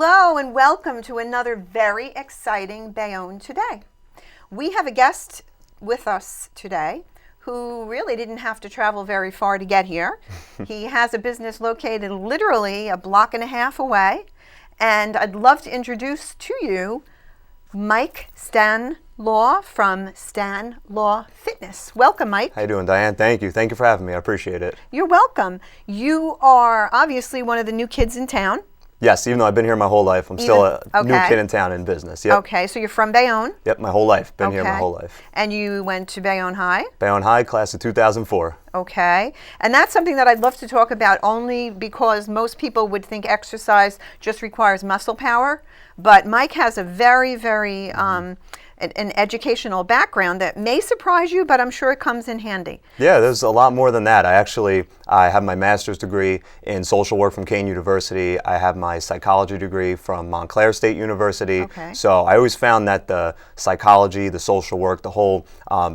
Hello and welcome to another very exciting Bayonne Today. We have a guest with us today who really didn't have to travel very far to get here. He has a business located literally a block and a half away, and I'd love to introduce to you Mike Stanlaw from Stanlaw Fitness. Welcome, Mike. How you doing, Diane? Thank you. Thank you for having me. I appreciate it. You're welcome. You are obviously one of the new kids in town. Yes, even though I've been here my whole life, I'm still a new kid in town in business. Yep. Okay, so you're from Bayonne? Yep, my whole life. Been here my whole life. And you went to Bayonne High? Bayonne High, class of 2004. Okay, and that's something that I'd love to talk about only because most people would think exercise just requires muscle power, but Mike has a very, very an educational background that may surprise you, but I'm sure it comes in handy. Yeah, there's a lot more than that. I have my master's degree in social work from Kean University. I have my psychology degree from Montclair State University. Okay. So I always found that the psychology, the social work, the whole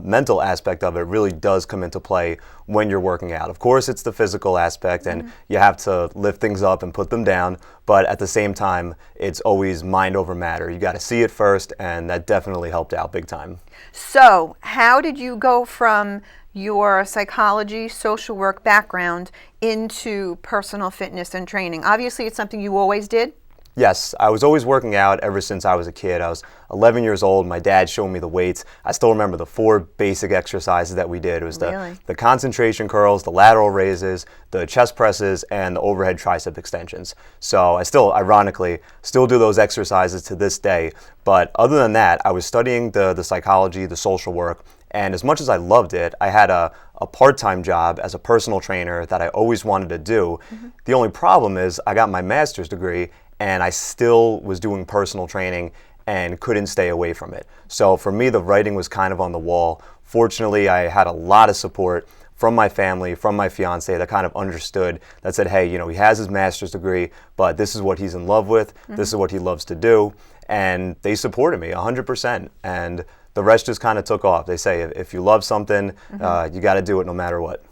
mental aspect of it really does come into play when you're working out. Of course, it's the physical aspect, and you have to lift things up and put them down, but at the same time, it's always mind over matter. You got to see it first, and that definitely helped out big time. So how did you go from your psychology, social work background into personal fitness and training? Obviously, it's something you always did. Yes, I was always working out ever since I was a kid. I was 11 years old. My dad showed me the weights. I still remember the 4 basic exercises that we did. It was the concentration curls, the lateral raises, the chest presses, and the overhead tricep extensions. So I still, ironically, still do those exercises to this day. But other than that, I was studying the psychology, the social work, and as much as I loved it, I had a part-time job as a personal trainer that I always wanted to do. The only problem is I got my master's degree, and I still was doing personal training and couldn't stay away from it. So for me, the writing was kind of on the wall. Fortunately, I had a lot of support from my family, from my fiance that kind of understood, that said, hey, you know, he has his master's degree, but this is what he's in love with, this is what he loves to do, and they supported me 100%. And the rest just kind of took off. They say if you love something, you got to do it no matter what.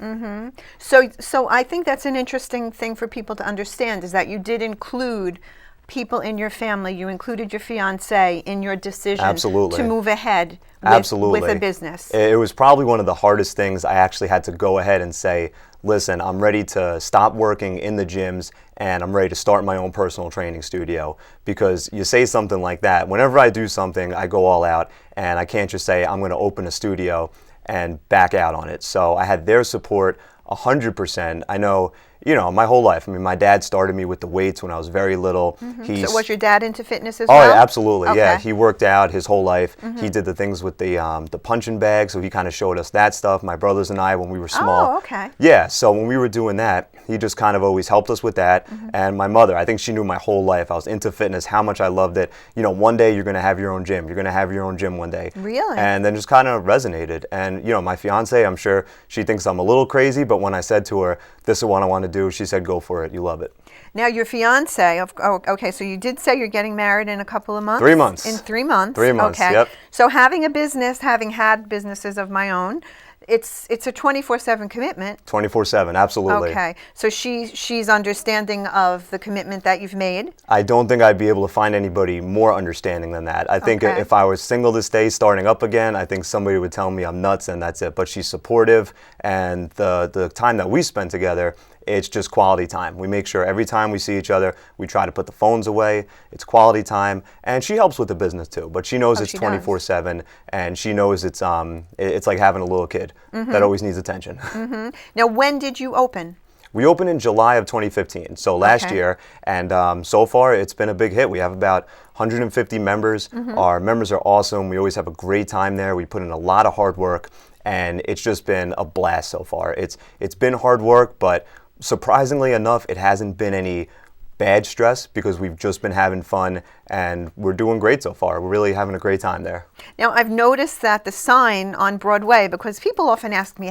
So I think that's an interesting thing for people to understand, is that you did include people in your family. You included your fiance in your decision to move ahead with a business. It was probably one of the hardest things. I actually had to go ahead and say, listen, I'm ready to stop working in the gyms and I'm ready to start my own personal training studio. Because you say something like that, whenever I do something, I go all out, and I can't just say I'm going to open a studio and back out on it. So I had their support 100%. I know, you know, my whole life. I mean, my dad started me with the weights when I was very little. So was your dad into fitness as well? well? Oh, yeah, absolutely. Okay. Yeah, he worked out his whole life. He did the things with the punching bag, so he kind of showed us that stuff. My brothers and I, when we were small. Oh, okay. Yeah, so when we were doing that, he just kind of always helped us with that. And my mother, I think she knew my whole life. I was into fitness, how much I loved it. You know, one day you're going to have your own gym. You're going to have your own gym one day. Really? And then just kind of resonated. And, you know, my fiance, I'm sure she thinks I'm a little crazy, but when I said to her, this is what I want to do, she said, go for it. You love it. Now, your fiance, okay, so you did say you're getting married in a couple of months? 3 months. In 3 months? 3 months, okay. Yep. So having a business, having had businesses of my own, it's a 24/7 commitment. 24/7, absolutely. Okay, so she's understanding of the commitment that you've made? I don't think I'd be able to find anybody more understanding than that. I think if I was single this day, starting up again, I think somebody would tell me I'm nuts and that's it. But she's supportive, and the time that we spend together, it's just quality time. We make sure every time we see each other, we try to put the phones away. It's quality time, and she helps with the business too. But she knows it's 24/7, and she knows it's like having a little kid that always needs attention. Now, when did you open? We opened in July of 2015, so last year, and so far it's been a big hit. We have about 150 members. Our members are awesome. We always have a great time there. We put in a lot of hard work, and it's just been a blast so far. It's been hard work, but surprisingly enough, it hasn't been any bad stress because we've just been having fun, and we're doing great so far. We're really having a great time there. Now, I've noticed that the sign on Broadway, because people often ask me,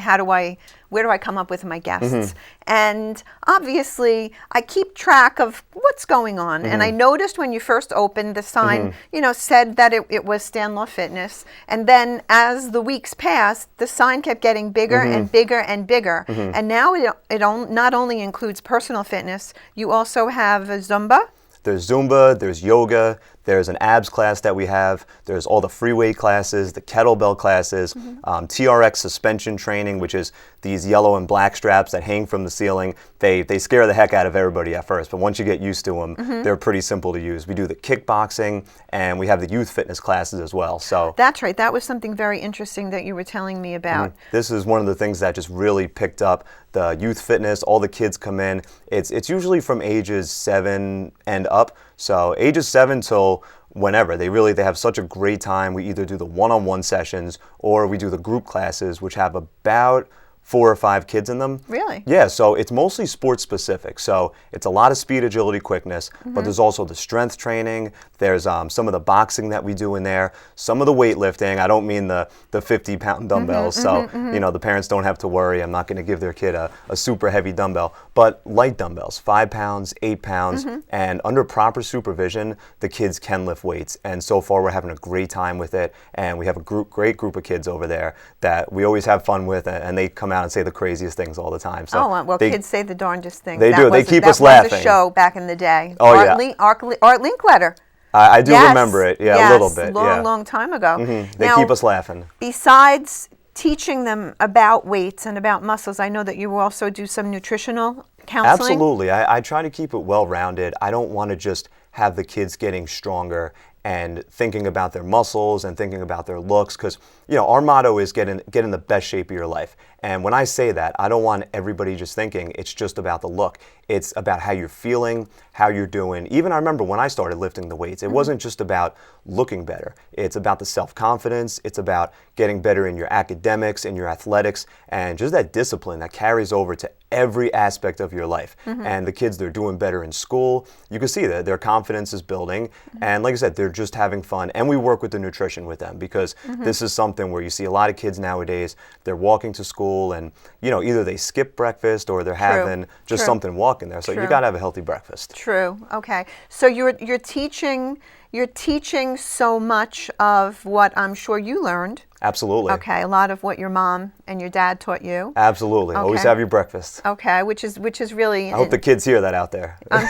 where do I come up with my guests? And obviously, I keep track of what's going on. And I noticed when you first opened, the sign, said that it was Stanlaw Fitness. And then as the weeks passed, the sign kept getting bigger and bigger and bigger. And now it not only includes personal fitness, you also have a Zumba. There's Zumba, there's yoga, there's an abs class that we have, there's all the free weight classes, the kettlebell classes, TRX suspension training, which is these yellow and black straps that hang from the ceiling. They scare the heck out of everybody at first, but once you get used to them, they're pretty simple to use. We do the kickboxing, and we have the youth fitness classes as well. So that's right. That was something very interesting that you were telling me about. This is one of the things that just really picked up. The youth fitness, all the kids come in. It's usually from ages 7 and up. So ages 7 till whenever. They have such a great time. We either do the one-on-one sessions or we do the group classes, which have about 4 or 5 kids in them. Really? Yeah, so it's mostly sports specific. So it's a lot of speed, agility, quickness, but there's also the strength training. There's some of the boxing that we do in there, some of the weightlifting. I don't mean the 50-pound dumbbells, so the parents don't have to worry. I'm not going to give their kid a super heavy dumbbell, but light dumbbells, 5 pounds, 8 pounds, and under proper supervision, the kids can lift weights. And so far, we're having a great time with it, and we have a great group of kids over there that we always have fun with, and they come out and say the craziest things all the time. So kids say the darndest things. They do. They keep us laughing. That was a show back in the day. Oh, Art Linkletter. I do remember it. Yeah, a little bit. Long time ago. They keep us laughing. Besides teaching them about weights and about muscles, I know that you also do some nutritional counseling. Absolutely. I try to keep it well-rounded. I don't want to just have the kids getting stronger and thinking about their muscles and thinking about their looks, because our motto is get in the best shape of your life. And when I say that, I don't want everybody just thinking it's just about the look. It's about how you're feeling, how you're doing. Even I remember when I started lifting the weights, it wasn't just about looking better. It's about the self-confidence. It's about getting better in your academics, in your athletics, and just that discipline that carries over to every aspect of your life. And the kids, they're doing better in school. You can see that their confidence is building. And like I said, they're just having fun. And we work with the nutrition with them, because this is something where you see a lot of kids nowadays, they're walking to school and, either they skip breakfast or they're having just something walking there. So you got to have a healthy breakfast. True. Okay. So you're teaching so much of what I'm sure you learned. Absolutely. Okay, a lot of what your mom and your dad taught you. Absolutely. Okay. Always have your breakfast. Okay, which is really. I hope the kids hear that out there. I'm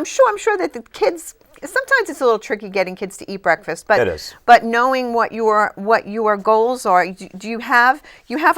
sure that the kids. Sometimes it's a little tricky getting kids to eat breakfast, but it is. But knowing what your goals are, do you have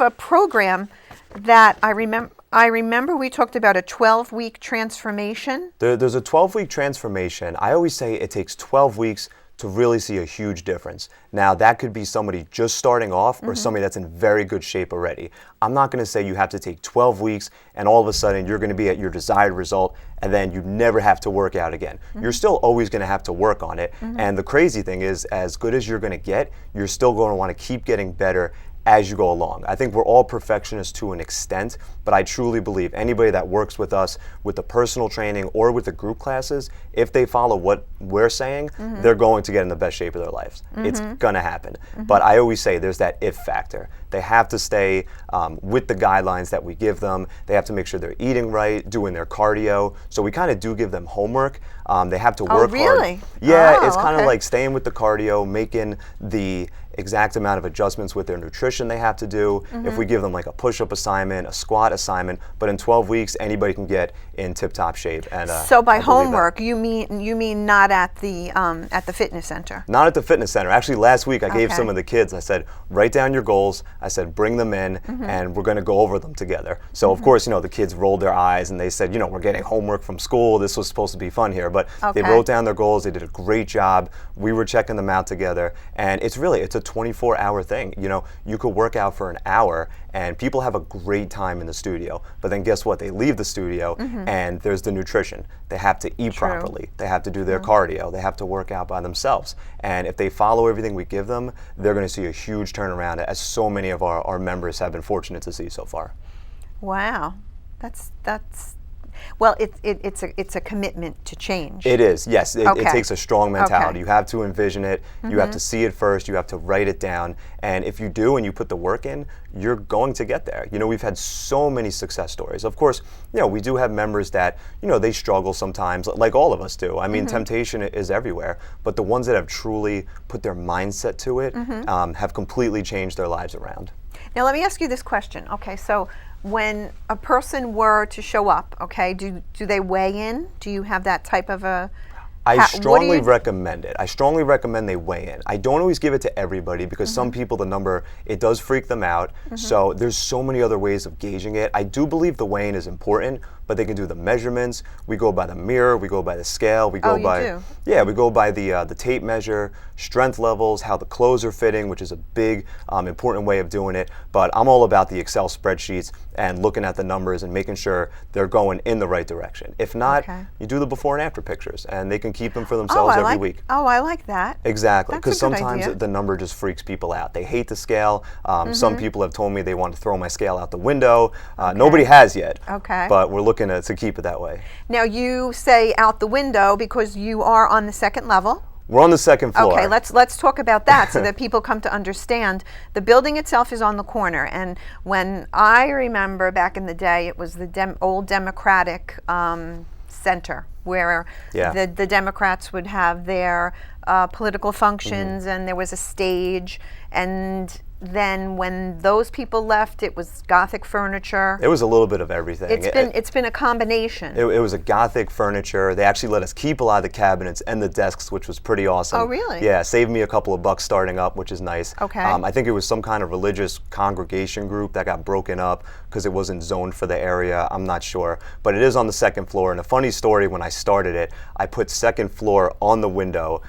a program that I remember we talked about a 12-week transformation. There's a 12-week transformation. I always say it takes 12 weeks to really see a huge difference. Now, that could be somebody just starting off or somebody that's in very good shape already. I'm not going to say you have to take 12 weeks and all of a sudden you're going to be at your desired result and then you never have to work out again. You're still always going to have to work on it. And the crazy thing is, as good as you're going to get, you're still going to want to keep getting better as you go along. I think we're all perfectionists to an extent, but I truly believe anybody that works with us with the personal training or with the group classes, if they follow what we're saying, they're going to get in the best shape of their lives. It's going to happen. But I always say there's that if factor. They have to stay with the guidelines that we give them. They have to make sure they're eating right, doing their cardio. So we kind of do give them homework. They have to work really? hard. Yeah, Oh, it's kind of okay. like staying with the cardio, making the exact amount of adjustments with their nutrition they have to do. If we give them like a push-up assignment, a squat assignment, but in 12 weeks anybody can get in tip-top shape. And So by I believe that. homework, you mean not at the fitness center? Not at the fitness center. Actually, last week I gave Okay. some of the kids, I said, write down your goals. I said, bring them in and we're going to go over them together. So of course, the kids rolled their eyes and they said, we're getting homework from school. This was supposed to be fun here. But they Okay. wrote down their goals. They did a great job. We were checking them out together. And it's a 24-hour thing. You could work out for an hour and people have a great time in the studio. But then guess what? They leave the studio and there's the nutrition. They have to eat True. properly. They have to do their cardio. They have to work out by themselves. And if they follow everything we give them, they're going to see a huge turnaround, as so many of our members have been fortunate to see so far. Wow, that's well, it's a commitment to change. It is, yes. It Okay. takes a strong mentality. Okay. You have to envision it. You have to see it first. You have to write it down. And if you do and you put the work in, you're going to get there. We've had so many success stories. Of course, we do have members that, they struggle sometimes, like all of us do. I mean, temptation is everywhere. But the ones that have truly put their mindset to it have completely changed their lives around. Now let me ask you this question. Okay, so when a person were to show up, okay, do they weigh in? Do you have that type of a I strongly recommend it. I strongly recommend they weigh in. I don't always give it to everybody because some people, the number, it does freak them out. So there's so many other ways of gauging it. I do believe the weigh-in is important, but they can do the measurements. We go by the mirror, we go by the scale, we go yeah, we go by the tape measure, strength levels, how the clothes are fitting, which is a big important way of doing it. But I'm all about the Excel spreadsheets and looking at the numbers and making sure they're going in the right direction. If not, you do the before and after pictures, and they can keep them for themselves every week. Oh, I like that. Exactly, because sometimes the number just freaks people out. They hate the scale. Some people have told me they want to throw my scale out the window. Nobody has yet, but we're looking to keep it that way. Now, you say out the window because you are on the second level. We're on the second floor. Okay, let's talk about that so that people come to understand. The building itself is on the corner, and when I remember back in the day, it was the old Democratic Center where the Democrats would have their political functions, and there was a stage, and then when those people left, it was Gothic furniture. It was a little bit of everything. It's been a combination. It was a Gothic furniture. They actually let us keep a lot of the cabinets and the desks, which was pretty awesome. Oh, really? Yeah, saved me a couple of bucks starting up, which is nice. Okay. I think it was some kind of religious congregation group that got broken up because it wasn't zoned for the area. I'm not sure. But it is on the second floor. And a funny story, when I started it, I put second floor on the window.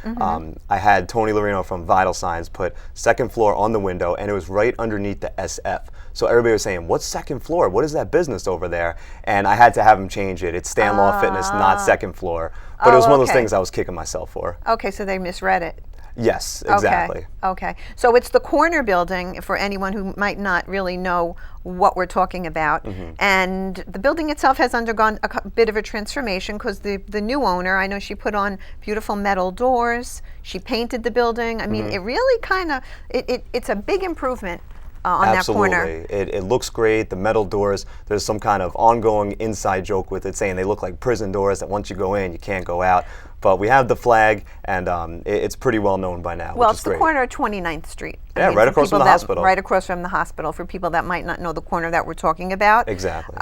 I had Tony Lorino from Vital Signs put second floor on the window, and it was right underneath the SF. So everybody was saying, what's second floor? What is that business over there? And I had to have him change it. It's Stanlaw Fitness, not second floor. But it was one of those things I was kicking myself for. Okay, so they misread it. Yes, exactly. Okay. So it's the corner building for anyone who might not really know what we're talking about. And the building itself has undergone a bit of a transformation because the new owner, I know she put on beautiful metal doors. She painted the building. I mean, it really kind of, it's a big improvement on that corner. Absolutely. It looks great. The metal doors, there's some kind of ongoing inside joke with it saying they look like prison doors that once you go in, you can't go out. But we have the flag, and it's pretty well known by now, Well, which is it's the corner of 29th Street. Yeah, right across from the hospital. Right across from the hospital, for people that might not know the corner that we're talking about. Exactly.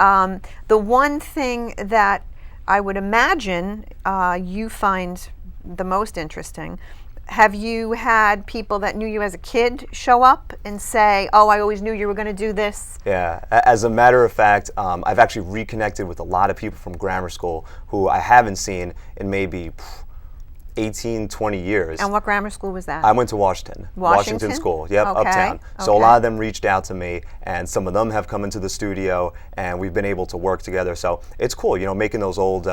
The one thing that I would imagine you find the most interesting, have you had people that knew you as a kid show up and say, oh, I always knew you were going to do this? Yeah, as a matter of fact, I've actually reconnected with a lot of people from grammar school who I haven't seen in maybe 18, 20 years. And what grammar school was that? I went to Washington School, uptown. So a lot of them reached out to me, and some of them have come into the studio, and we've been able to work together. So it's cool, making those old,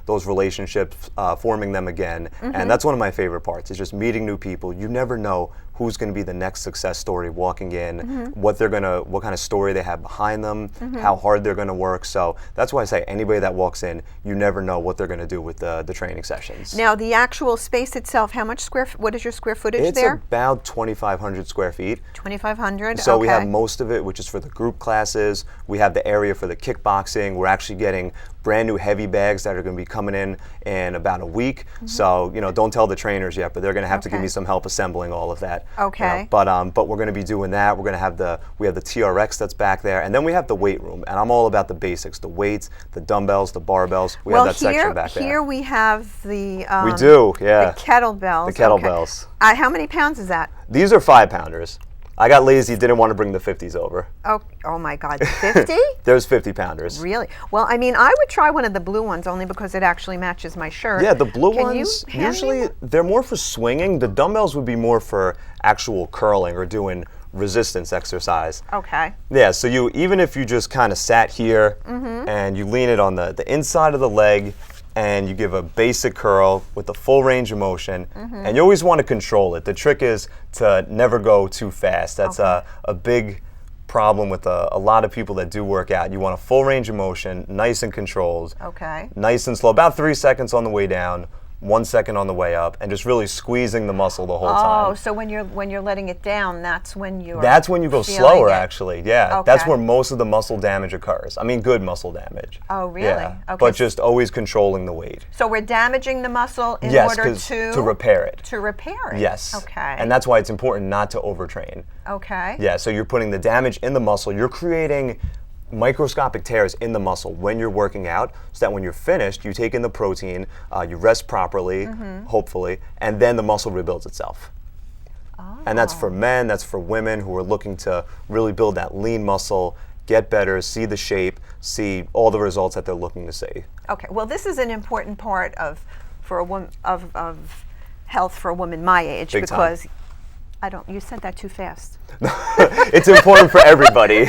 those relationships, forming them again. And that's one of my favorite parts, is just meeting new people. You never know who's going to be the next success story walking in, what kind of story they have behind them, how hard they're going to work. So that's why I say anybody that walks in, you never know what they're going to do with the training sessions. Now, the actual space itself, what is your square footage there? It's about 2,500 square feet. 2,500, So we have most of it, which is for the group classes. We have the area for the kickboxing. We're actually getting brand new heavy bags that are going to be coming in about a week. So, don't tell the trainers yet, but they're going to have to give me some help assembling all of that. Okay. But we're going to be doing that. We're going to have we have the TRX that's back there, and then we have the weight room, and I'm all about the basics, the weights, the dumbbells, the barbells. We have that section back there. Here we have the we do, yeah. The kettlebells. The kettlebells. Okay. How many pounds is that? These are 5-pounders. I got lazy, didn't want to bring the 50s over. Oh my God, 50? There's 50-pounders. Really? Well, I mean, I would try one of the blue ones only because it actually matches my shirt. Yeah, the blue ones, usually they're more for swinging. The dumbbells would be more for actual curling or doing resistance exercise. Okay. Yeah, so even if you just kind of sat here and you lean it on the inside of the leg, and you give a basic curl with the full range of motion, and you always want to control it. The trick is to never go too fast. That's a big problem with a lot of people that do work out. You want a full range of motion, nice and controlled, nice and slow, about 3 seconds on the way down, 1 second on the way up, and just really squeezing the muscle the whole time. Oh, so when you're letting it down, that's when you go slower, actually. Yeah, Okay. that's where most of the muscle damage occurs. I mean, good muscle damage. Oh, really? Yeah, Okay. but just always controlling the weight. So we're damaging the muscle in order to repair it. To repair it. Yes. Okay. And that's why it's important not to overtrain. Okay. Yeah, so you're putting the damage in the muscle. You're creating microscopic tears in the muscle when you're working out, so that when you're finished, you take in the protein, you rest properly, hopefully, and then the muscle rebuilds itself. And that's for men, that's for women who are looking to really build that lean muscle, get better, see the shape, see all the results that they're looking to see. Okay, well, this is an important part of health for a woman my age. Big because time. you said that too fast. It's important for everybody.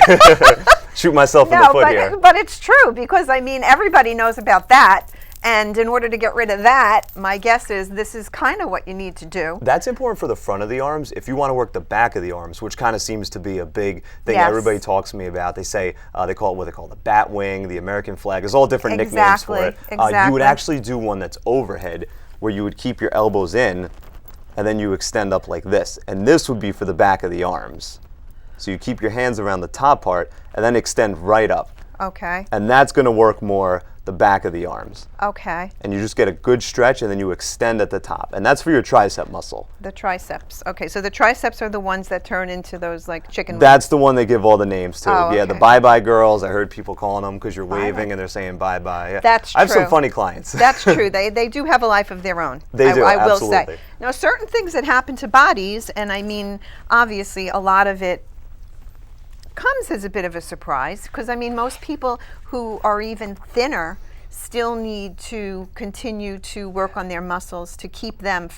Shoot myself in the foot here. But it's true, because I mean, everybody knows about that. And in order to get rid of that, my guess is this is kind of what you need to do. That's important for the front of the arms. If you want to work the back of the arms, which kind of seems to be a big thing everybody talks to me about, they say, they call it what they call the bat wing, the American flag. There's all different nicknames for it. You would actually do one that's overhead, where you would keep your elbows in, and then you extend up like this. And this would be for the back of the arms. So you keep your hands around the top part, and then extend right up. Okay. And that's going to work more the back of the arms. Okay. And you just get a good stretch, and then you extend at the top. And that's for your tricep muscle. The triceps. Okay, so the triceps are the ones that turn into those like chicken wings. That's the one they give all the names to. Oh, yeah, okay. the bye-bye girls. I heard people calling them because you're waving and they're saying bye-bye. Yeah. That's true. I have some funny clients. That's true. They do have a life of their own. They do, I will absolutely. say. Now, certain things that happen to bodies, and I mean, obviously, a lot of it comes as a bit of a surprise, because I mean, most people who are even thinner still need to continue to work on their muscles to keep them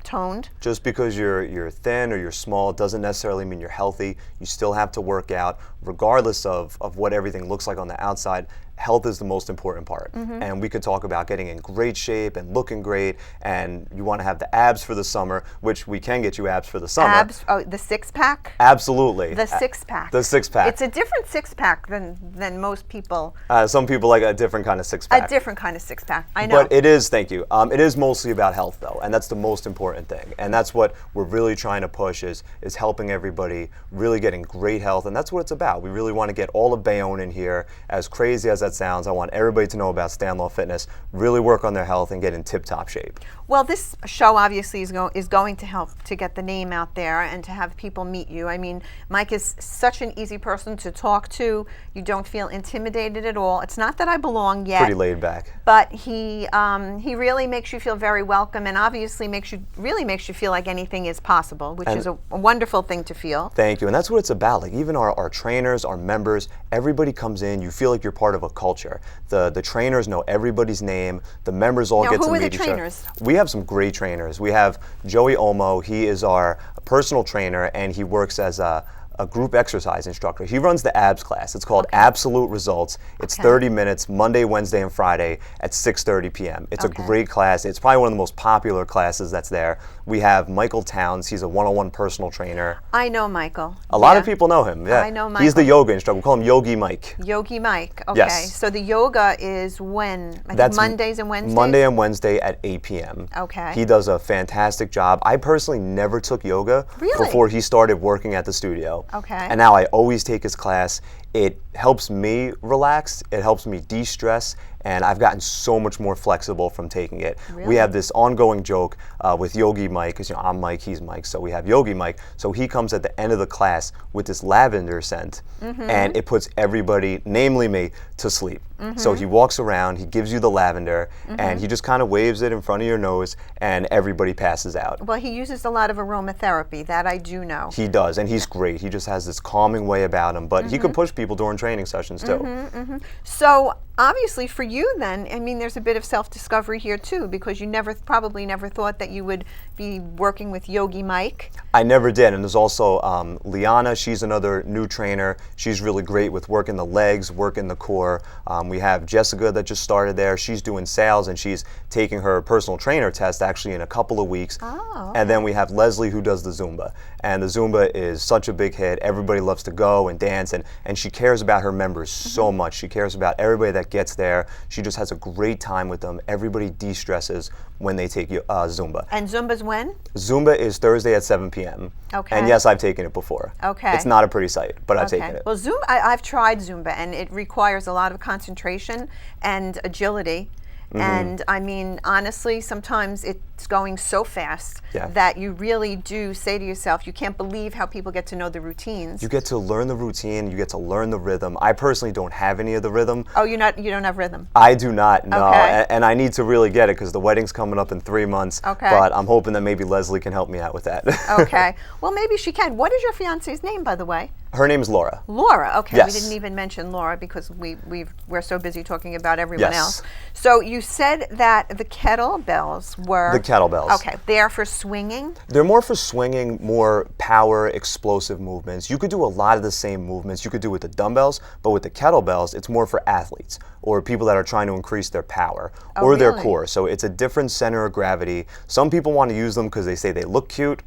toned. Just because you're thin or you're small doesn't necessarily mean you're healthy. You still have to work out, regardless of what everything looks like on the outside. Health is the most important part. And we could talk about getting in great shape and looking great, and you want to have the abs for the summer, which we can get you abs for the summer. Abs? Oh, the six-pack? Absolutely. The six-pack. The six-pack. It's a different six-pack than most people. Some people like a different kind of six-pack. A different kind of six-pack, I know. But it is, thank you, it is mostly about health, though, and that's the most important thing. And that's what we're really trying to push, is helping everybody really get in great health, and that's what it's about. We really want to get all of Bayonne in here. As crazy as that sounds, I want everybody to know about Stanlaw Fitness, really work on their health and get in tip-top shape. Well, this show obviously is going to help to get the name out there and to have people meet you. I mean, Mike is such an easy person to talk to. You don't feel intimidated at all. It's not that I belong yet. Pretty laid back. But he really makes you feel very welcome, and obviously really makes you feel like anything is possible, which is a wonderful thing to feel. Thank you, and that's what it's about. Like, even our trainers, our members, everybody comes in. You feel like you're part of a culture. The trainers know everybody's name. The members all get to meet each other. Who are the trainers? We have some great trainers. We have Joey Olmo. He is our personal trainer, and he works as a group exercise instructor. He runs the abs class. It's called Absolute Results. It's 30 minutes, Monday, Wednesday, and Friday at 6:30 p.m. It's a great class. It's probably one of the most popular classes that's there. We have Michael Towns. He's a one-on-one personal trainer. I know Michael. A lot of people know him. Yeah. I know Michael. He's the yoga instructor. We call him Yogi Mike. Yogi Mike. Okay. Yes. So the yoga is when? That's Mondays and Wednesdays? Monday and Wednesday at 8 p.m. Okay. He does a fantastic job. I personally never took yoga before he started working at the studio. Okay. And now I always take his class. It helps me relax. It helps me de-stress. And I've gotten so much more flexible from taking it. Really? We have this ongoing joke with Yogi Mike, because I'm Mike, he's Mike, so we have Yogi Mike. So he comes at the end of the class with this lavender scent, and it puts everybody, namely me, to sleep. So he walks around, he gives you the lavender, and he just kind of waves it in front of your nose, and everybody passes out. Well, he uses a lot of aromatherapy, that I do know. He does, and he's great. He just has this calming way about him, but he can push people during training sessions too. So obviously for you then, I mean, there's a bit of self-discovery here too, because you probably never thought that you would be working with Yogi Mike. I never did, and there's also Liana. She's another new trainer. She's really great with working the legs, working the core. We have Jessica that just started there. She's doing sales, and she's taking her personal trainer test actually in a couple of weeks. Oh, And then we have Leslie, who does the Zumba. And the Zumba is such a big hit. Everybody loves to go and dance, and she cares about her members so much. She cares about everybody that gets there. She just has a great time with them. Everybody de-stresses when they take Zumba. And Zumba's when? Zumba is Thursday at 7 p.m. Okay. And yes, I've taken it before. Okay. It's not a pretty sight, but I've taken it. Well, Zumba, I've tried Zumba, and it requires a lot of concentration and agility. And I mean, honestly, sometimes it's going so fast that you really do say to yourself, you can't believe how people get to know the routines. You get to learn the routine. You get to learn the rhythm. I personally don't have any of the rhythm. Oh, you don't have rhythm? I do not, no. Okay. And I need to really get it because the wedding's coming up in 3 months. Okay. But I'm hoping that maybe Leslie can help me out with that. Okay. Well, maybe she can. What is your fiance's name, by the way? Her name is Laura. Laura. Okay. Yes. We didn't even mention Laura because we're so busy talking about everyone Yes. else. So you said that the kettlebells were... The kettlebells. Okay. They're for swinging? They're more for swinging, more power, explosive movements. You could do a lot of the same movements you could do with the dumbbells, but with the kettlebells, it's more for athletes or people that are trying to increase their power or their core. So it's a different center of gravity. Some people want to use them because they say they look cute.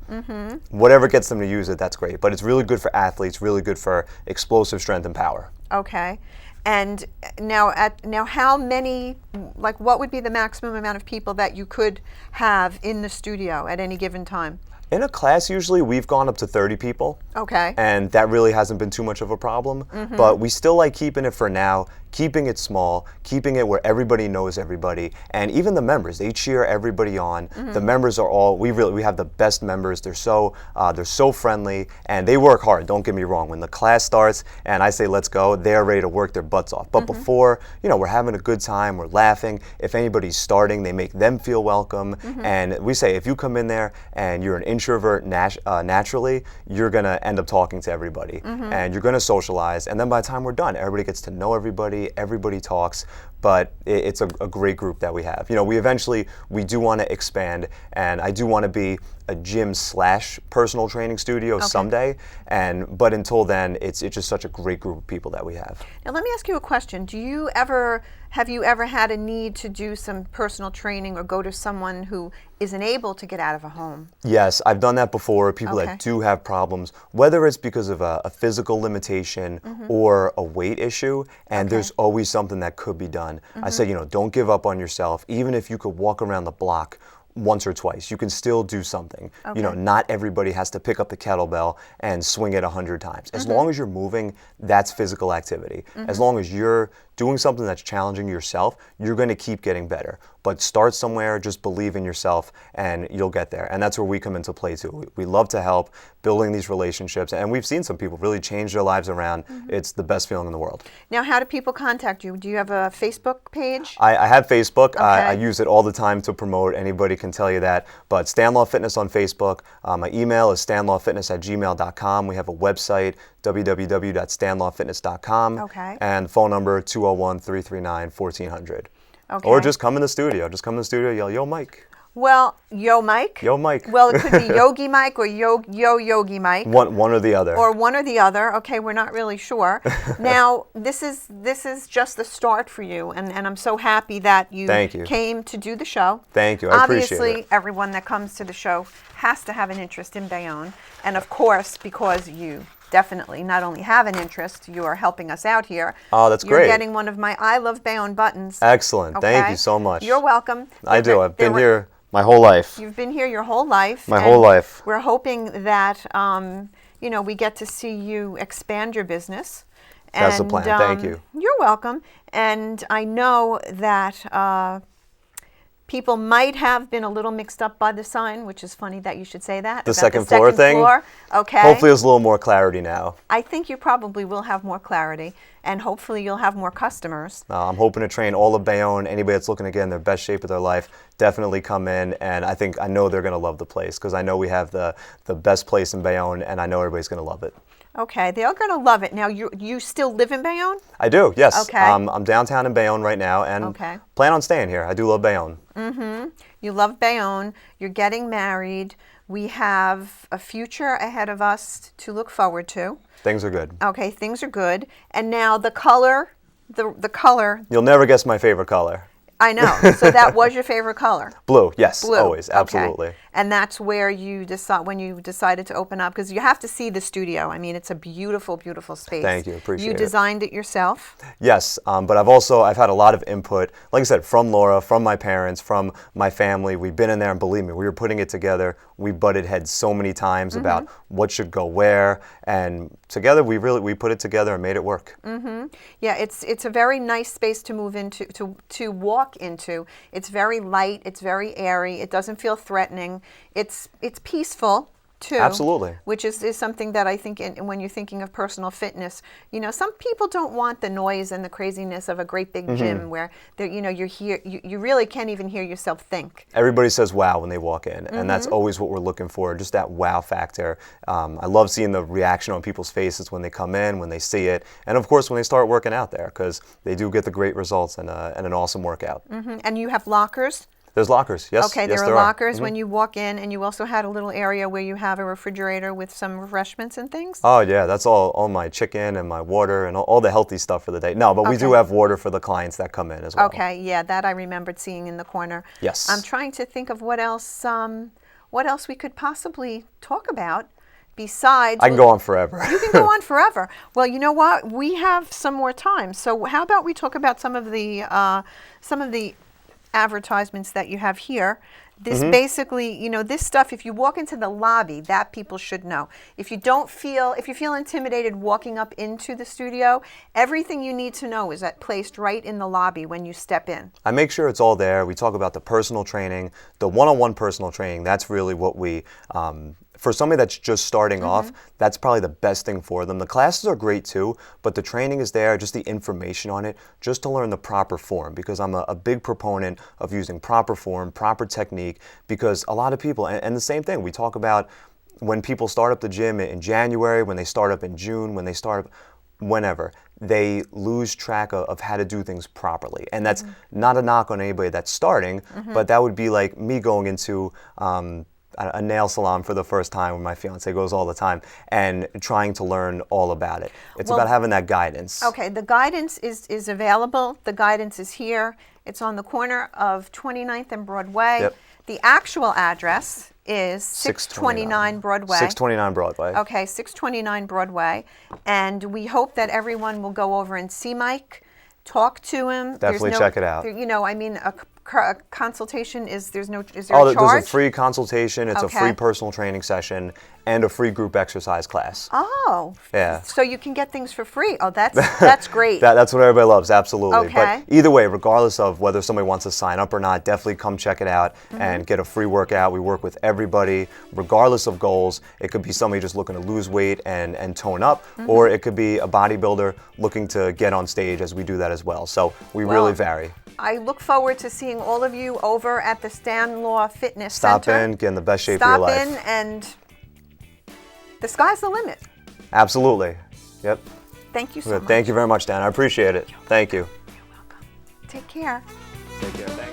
Whatever gets them to use it, that's great. But it's really good for athletes, really good for explosive strength and power. Okay. And now how many, like what would be the maximum amount of people that you could have in the studio at any given time? In a class, usually we've gone up to 30 people. Okay. And that really hasn't been too much of a problem. But we still like keeping it for now, keeping it small, keeping it where everybody knows everybody. And even the members, they cheer everybody on. The members are all, we have the best members. They're so friendly and they work hard, don't get me wrong. When the class starts and I say, let's go, they're ready to work their butts off. But before, we're having a good time, we're laughing. If anybody's starting, they make them feel welcome. And we say, if you come in there and you're an introvert naturally, you're gonna end up talking to everybody and you're gonna socialize. And then by the time we're done, everybody gets to know everybody, everybody talks, but it's a great group that we have. We do want to expand, and I do want to be a gym / personal training studio someday. But until then, it's just such a great group of people that we have. Now let me ask you a question. Have you ever had a need to do some personal training or go to someone who isn't able to get out of a home? Yes, I've done that before. People that do have problems, whether it's because of a physical limitation or a weight issue, and there's always something that could be done. I said, don't give up on yourself. Even if you could walk around the block once or twice, you can still do something. Not everybody has to pick up the kettlebell and swing it 100 times. As long as you're moving, that's physical activity. As long as you're doing something that's challenging yourself, you're going to keep getting better. But start somewhere, just believe in yourself, and you'll get there. And that's where we come into play too. We love to help building these relationships, and we've seen some people really change their lives around. It's the best feeling in the world. Now, how do people contact you? Do you have a Facebook page? I have Facebook. I use it all the time to promote. Anybody can tell you that. But Stanlaw Fitness on Facebook. My email is stanlawfitness@gmail.com. We have a website, www.stanlawfitness.com. And phone number 201-339-1400. Or just come in the studio. Yell, yo, Mike. Well, yo, Mike. Yo, Mike. Well, it could be Yogi Mike or Yogi Mike. One or the other. Or one or the other. Okay, we're not really sure. Now, this is just the start for you, and I'm so happy that you came to do the show. Thank you. I appreciate it. Obviously, everyone that comes to the show has to have an interest in Bayonne, and of course, because you definitely not only have an interest, you are helping us out here. Oh, that's great. You're getting one of my I Love Bayonne buttons. Excellent. Thank you so much. You're welcome. I do. I've been here my whole life. You've been here your whole life. My whole life. We're hoping that we get to see you expand your business. That's the plan. Thank you. You're welcome. And I know that people might have been a little mixed up by the sign, which is funny that you should say that. The second floor thing? Okay. Hopefully there's a little more clarity now. I think you probably will have more clarity, and hopefully you'll have more customers. I'm hoping to train all of Bayonne. Anybody that's looking to get in their best shape of their life, definitely come in. And I know they're going to love the place because I know we have the best place in Bayonne, and I know everybody's going to love it. Okay, they're going to love it. Now, you still live in Bayonne? I do, yes. Okay. I'm downtown in Bayonne right now, and plan on staying here. I do love Bayonne. You love Bayonne. You're getting married. We have a future ahead of us to look forward to. Things are good. Okay, things are good. And now the color, the color. You'll never guess my favorite color. I know. So that was your favorite color? Blue, yes, Blue. Always, absolutely. Okay. And that's where you when you decided to open up, because you have to see the studio. I mean, it's a beautiful, beautiful space. Thank you, appreciate it. You designed it yourself? Yes, but I've had a lot of input, like I said, from Laura, from my parents, from my family. We've been in there, and believe me, we were putting it together. We butted heads so many times about what should go where, and together we put it together and made it work. Yeah, it's a very nice space to move into, to walk walk into. It's very light, it's very airy, it doesn't feel threatening, it's peaceful too. Absolutely. Which is something that I think when you're thinking of personal fitness, some people don't want the noise and the craziness of a great big gym where you're here, you really can't even hear yourself think. Everybody says wow when they walk in, and that's always what we're looking for, just that wow factor. I love seeing the reaction on people's faces when they come in, when they see it, and of course when they start working out there, because they do get the great results and an awesome workout. And you have lockers? There's lockers, yes. Okay, yes, there are lockers when you walk in, and you also had a little area where you have a refrigerator with some refreshments and things? Oh yeah, that's all my chicken and my water and all the healthy stuff for the day. No, but we do have water for the clients that come in as well. Okay, yeah, that I remembered seeing in the corner. Yes. I'm trying to think of what else we could possibly talk about besides. I can go on forever. You can go on forever. Well, you know what? We have some more time, so how about we talk about some of the advertisements that you have here. This basically, this stuff, if you walk into the lobby, that people should know. If you feel intimidated walking up into the studio, everything you need to know is placed right in the lobby when you step in. I make sure it's all there. We talk about the personal training, the one-on-one personal training. That's really what we, for somebody that's just starting off, that's probably the best thing for them. The classes are great too, but the training is there, just the information on it, just to learn the proper form, because I'm a big proponent of using proper form, proper technique, because a lot of people, and the same thing, we talk about when people start up the gym in January, when they start up in June, when they start up whenever, they lose track of how to do things properly. And that's not a knock on anybody that's starting, but that would be like me going into a nail salon for the first time, where my fiance goes all the time, and trying to learn all about it. It's about having that guidance. Okay, the guidance is available. The guidance is here. It's on the corner of 29th and Broadway. Yep. The actual address is 629 Broadway. 629 Broadway. Okay, 629 Broadway. And we hope that everyone will go over and see Mike, talk to him. Definitely check it out. A consultation is there a charge? There's a free consultation. It's a free personal training session and a free group exercise class. Oh, yeah. So you can get things for free. Oh, that's great. That's what everybody loves, absolutely. Okay. But either way, regardless of whether somebody wants to sign up or not, definitely come check it out and get a free workout. We work with everybody, regardless of goals. It could be somebody just looking to lose weight and tone up, or it could be a bodybuilder looking to get on stage, as we do that as well. So we really vary. I look forward to seeing all of you over at the Stanlaw Fitness Stop Center. in, get in the best shape of your life. Stop in, and the sky's the limit. Absolutely. Yep. Thank you so much. Thank you very much, Dan. I appreciate it. Thank you. You're welcome. Take care. Take care. Thank you.